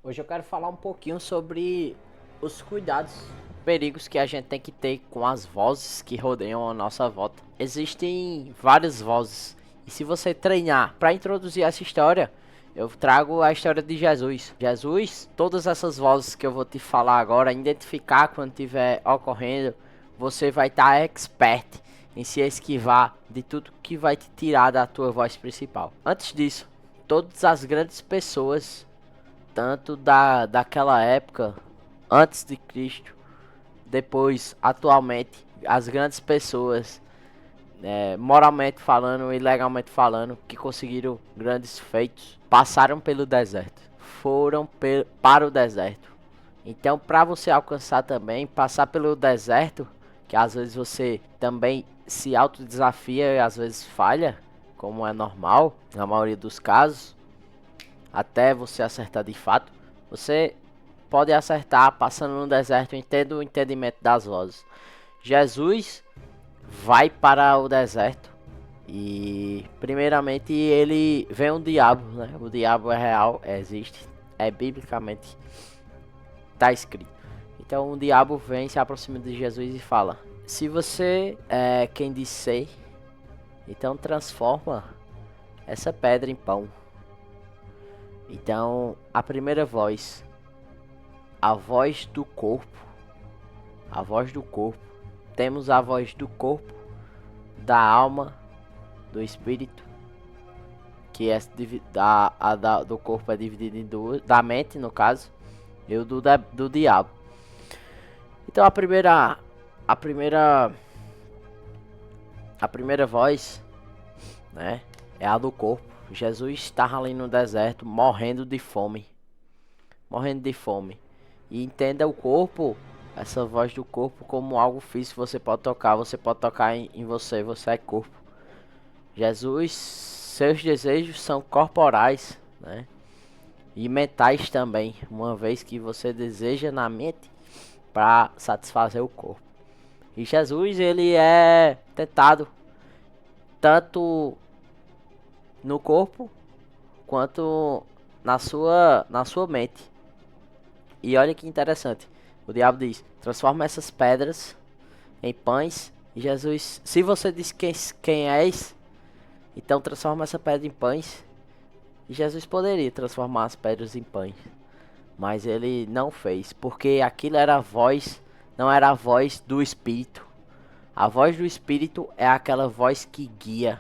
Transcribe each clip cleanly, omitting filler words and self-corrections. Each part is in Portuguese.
Hoje eu quero falar um pouquinho sobre os cuidados, perigos que a gente tem que ter com as vozes que rodeiam a nossa volta. Existem várias vozes, e se você treinar para introduzir essa história, eu trago a história de Jesus. Jesus, todas essas vozes que eu vou te falar agora, identificar quando estiver ocorrendo, você vai estar expert em se esquivar de tudo que vai te tirar da tua voz principal. Antes disso, todas as grandes pessoas tanto daquela época, antes de Cristo, depois, atualmente, as grandes pessoas, moralmente falando e legalmente falando, que conseguiram grandes feitos, passaram pelo deserto, foram para o deserto. Então, para você alcançar também, passar pelo deserto, que às vezes você também se autodesafia e às vezes falha, como é normal, na maioria dos casos, até você acertar de fato, você pode acertar passando no deserto e tendo o entendimento das vozes. Jesus vai para o deserto e primeiramente ele vê um diabo, né? O diabo é real, existe, é biblicamente está escrito. Então o diabo vem, se aproxima de Jesus e fala: se você é quem diz ser, então transforma essa pedra em pão. Então a primeira voz, a voz do corpo, a voz do corpo. Temos a voz do corpo, da alma, do espírito, que é do corpo é dividido em duas, da mente no caso, e o do diabo. Então a primeira, a primeira voz, né, é a do corpo. Jesus estava ali no deserto, morrendo de fome. E entenda o corpo, essa voz do corpo, como algo físico. Você pode tocar em você, você é corpo. Jesus, seus desejos são corporais, né? E mentais também, uma vez que você deseja na mente para satisfazer o corpo. E Jesus, ele é tentado tanto no corpo quanto na sua mente. E olha que interessante. O diabo diz: transforma essas pedras em pães. E Jesus, se você diz quem és, então transforma essa pedra em pães. E Jesus poderia transformar as pedras em pães. Mas ele não fez. Porque aquilo era a voz, não era a voz do Espírito. A voz do Espírito é aquela voz que guia.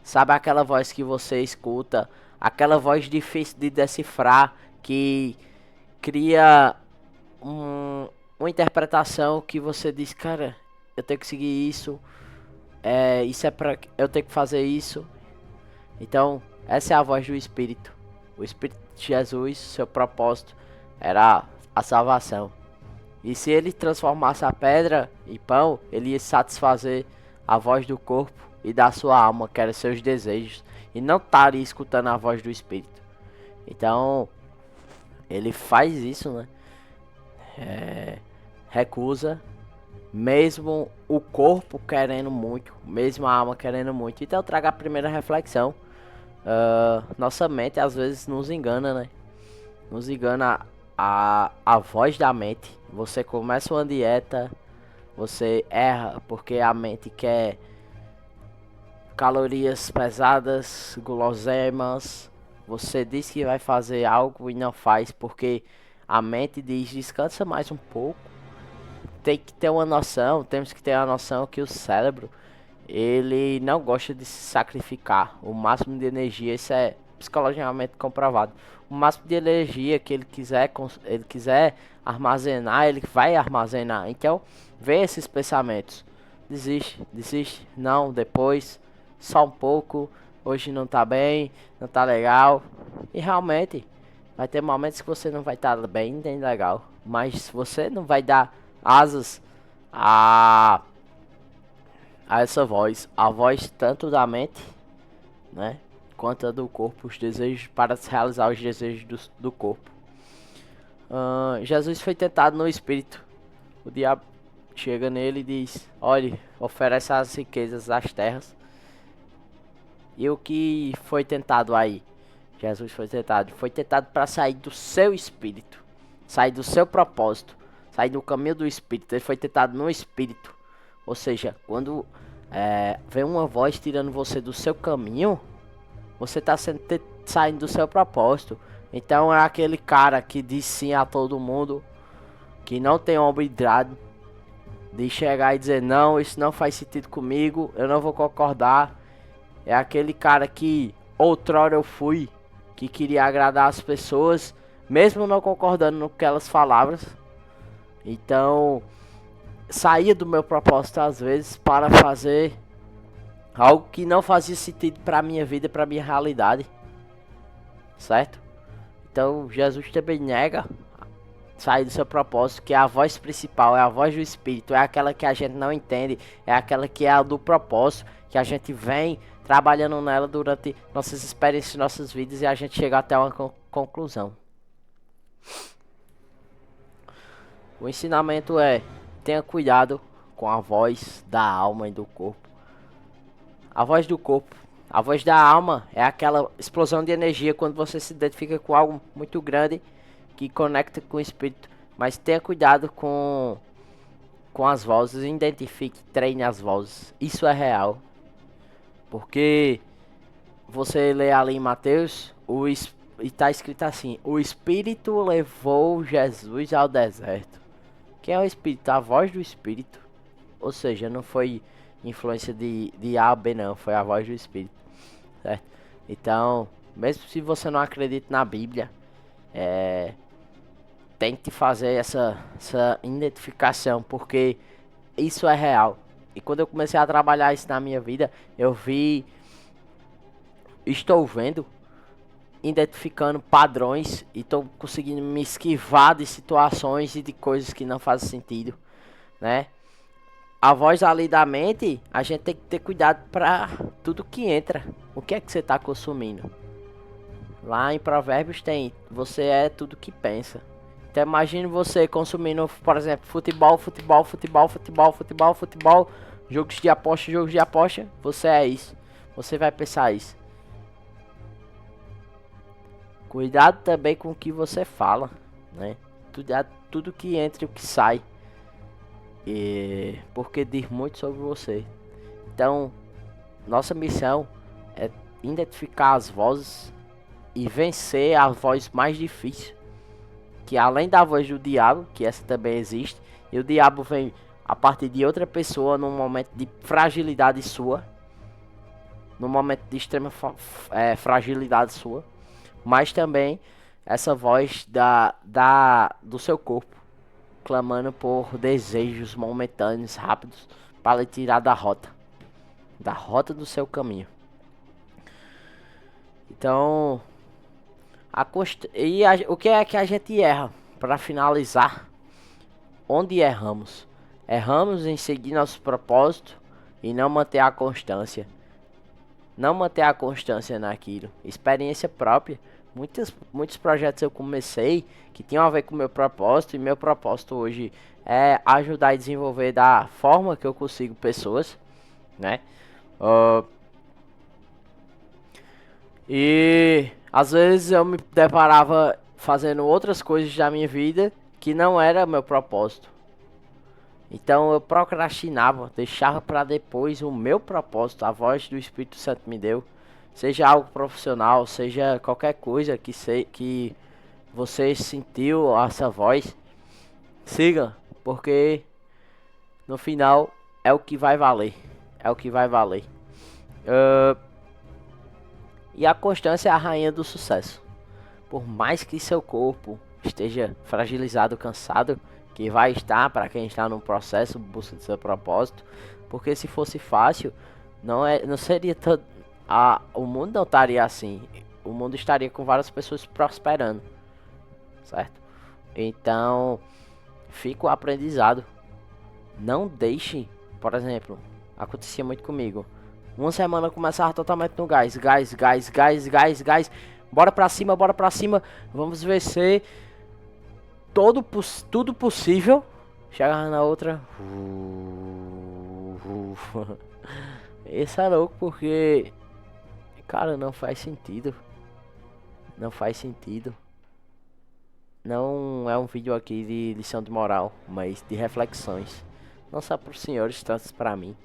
Sabe aquela voz que você escuta? Aquela voz difícil de decifrar que cria uma interpretação que você diz, cara, eu tenho que seguir isso, isso é pra eu tenho que fazer isso. Então, essa é a voz do Espírito. O Espírito de Jesus, seu propósito era a salvação. E se ele transformasse a pedra em pão, ele ia satisfazer a voz do corpo e da sua alma, que eram seus desejos, e não estaria escutando a voz do Espírito. Então, ele faz isso, né? Recusa, mesmo o corpo querendo muito, mesmo a alma querendo muito. Então eu trago a primeira reflexão. Nossa mente às vezes nos engana, né? Nos engana a voz da mente. Você começa uma dieta, você erra porque a mente quer calorias pesadas, guloseimas. Você diz que vai fazer algo e não faz porque a mente diz descansa mais um pouco. Tem que ter uma noção, temos que ter a noção que o cérebro, ele não gosta de se sacrificar. O máximo de energia, isso é psicologicamente comprovado. O máximo de energia que ele quiser armazenar, ele vai armazenar. Então, vê esses pensamentos. Desiste, desiste, não, depois, só um pouco, hoje não tá bem, não tá legal. E realmente, vai ter momentos que você não vai estar bem nem legal, mas você não vai dar asas a, a essa voz, a voz tanto da mente, né, quanto a do corpo, os desejos para se realizar os desejos do corpo. Jesus foi tentado no espírito. O diabo chega nele e diz: olhe, oferece as riquezas das terras. E o que foi tentado aí? Jesus foi tentado para sair do seu espírito, sair do seu propósito, sair do caminho do espírito. Ele foi tentado no espírito. Ou seja, quando vem uma voz tirando você do seu caminho, você está saindo do seu propósito. Então é aquele cara que diz sim a todo mundo, que não tem hombridade de chegar e dizer não, isso não faz sentido comigo, eu não vou concordar. É aquele cara que outrora eu fui, que queria agradar as pessoas, mesmo não concordando com aquelas palavras. Então, saía do meu propósito às vezes para fazer algo que não fazia sentido para minha vida, para minha realidade. Certo? Então, Jesus também nega sair do seu propósito, que é a voz principal, é a voz do Espírito, é aquela que a gente não entende, é aquela que é a do propósito, que a gente vem trabalhando nela durante nossas experiências, nossas vidas, e a gente chega até uma conclusão. O ensinamento é: tenha cuidado com a voz da alma e do corpo. A voz do corpo, a voz da alma é aquela explosão de energia quando você se identifica com algo muito grande que conecta com o espírito. Mas tenha cuidado com as vozes, identifique, treine as vozes. Isso é real. Porque você lê ali em Mateus, e está escrito assim: o Espírito levou Jesus ao deserto. Quem é o Espírito? A voz do Espírito. Ou seja, não foi influência de A ou B, não. Foi a voz do Espírito. Certo? Então, mesmo se você não acredita na Bíblia, tente fazer essa identificação, porque isso é real. E quando eu comecei a trabalhar isso na minha vida, estou vendo, identificando padrões e estou conseguindo me esquivar de situações e de coisas que não fazem sentido, né? A voz ali da mente, a gente tem que ter cuidado para tudo que entra. O que é que você está consumindo? Lá em Provérbios tem: você é tudo que pensa. Então imagine você consumindo, por exemplo, futebol, jogos de aposta, você é isso. Você vai pensar isso. Cuidado também com o que você fala, né? Tudo que entra e o que sai. Porque diz muito sobre você. Então, nossa missão é identificar as vozes e vencer a voz mais difícil, que além da voz do diabo, que essa também existe, e o diabo vem a partir de outra pessoa num momento de fragilidade sua, num momento de extrema fragilidade sua, mas também essa voz do seu corpo, clamando por desejos momentâneos, rápidos, para lhe tirar da rota do seu caminho. Então, o que é que a gente erra? Para finalizar, onde erramos? Erramos em seguir nosso propósito e não manter a constância. Não manter a constância naquilo. Experiência própria. Muitos projetos eu comecei que tinham a ver com o meu propósito. E meu propósito hoje é ajudar e desenvolver da forma que eu consigo pessoas, né? E às vezes eu me deparava fazendo outras coisas da minha vida que não era meu propósito. Então eu procrastinava, deixava para depois o meu propósito, a voz do Espírito Santo me deu. Seja algo profissional, seja qualquer coisa que você sentiu essa voz, siga, porque no final é o que vai valer. É o que vai valer. E a constância é a rainha do sucesso. Por mais que seu corpo esteja fragilizado, cansado, que vai estar para quem está no processo busca do seu propósito, porque se fosse fácil, não seria todo, o mundo não estaria assim. O mundo estaria com várias pessoas prosperando, certo? Então, fica o aprendizado. Não deixe, por exemplo, acontecia muito comigo. Uma semana eu começava totalmente no gás. Bora pra cima. Vamos vencer tudo possível. Chegava na outra. Esse é louco porque, cara, não faz sentido. Não faz sentido. Não é um vídeo aqui de lição de moral, mas de reflexões. Não só para os senhores, tanto para mim.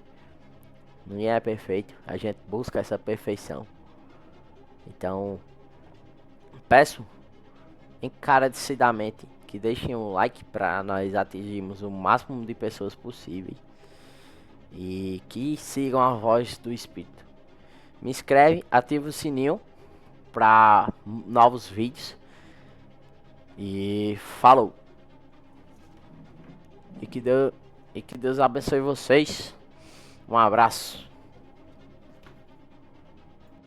Ninguém é perfeito, a gente busca essa perfeição. Então, peço encarecidamente que deixem um like para nós atingirmos o máximo de pessoas possíveis. E que sigam a voz do Espírito. Me inscreve, ativa o sininho para novos vídeos. E falou. E que Deus abençoe vocês. Um abraço.